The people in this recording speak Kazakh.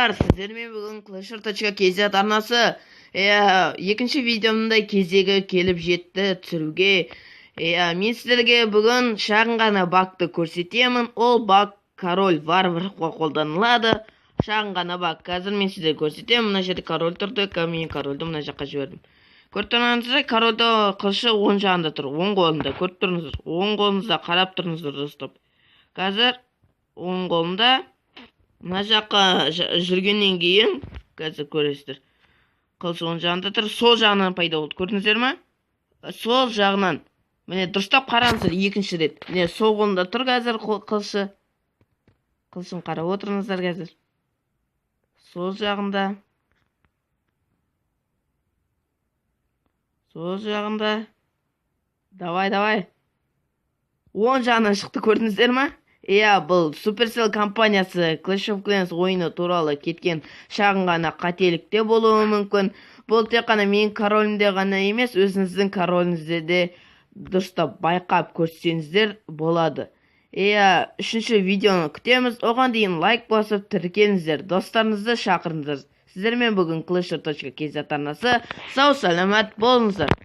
достар, сіздермен бүгін Clash.kz арнасы екінші видеомда кезегі келіп жетті түсіруге. Мен сіздерге бүгін шағын ғана багты көрсетемін. Ол баг король варварға қолданылады. Шағын ғана баг. Қазір мен сіздерге көрсетемін. Мына жерде король тұрды. Мен корольді мына жаққа жібердім. Көріп тұрсаңыздар, корольді қылышы оң жағында тұр, оң қолында. Көріп тұрсыңыздар, оң қолыңызда қарап тұрыңыздар достар. Қазір оң қолында мына жаққа жүргеннен кейін қазір көресіздер. Қылыш оң жағында тұр, сол жағынан пайда болды. Көрдіңіздер ме? Сол жағынан. Міне дұрыстап қараңыздар екінші рет. Міне сол қолында тұр қазір қылышы. Қылышын қарап отырыңыздар қазір. Сол жағында. Сол жағында. Давай. Оң жағынан шықты, көрдіңіздер ме? Бұл Supercell компаниясы Clash of Clans ойыны туралы кеткен шағын ғана қателікте болуы мүмкін. Бұл тек қана мен королімде ғана емес, өзіңіздің короліңізде де дұрыстап байқап көрсеңіздер болады. Үшінші видеоны күтеміз. Оған дейін лайк басып тіркеліңіздер, достарыңызды шақырыңыздар. Сіздермен бүгін Clash.kz арнасы. Сау саламат болыңыздар.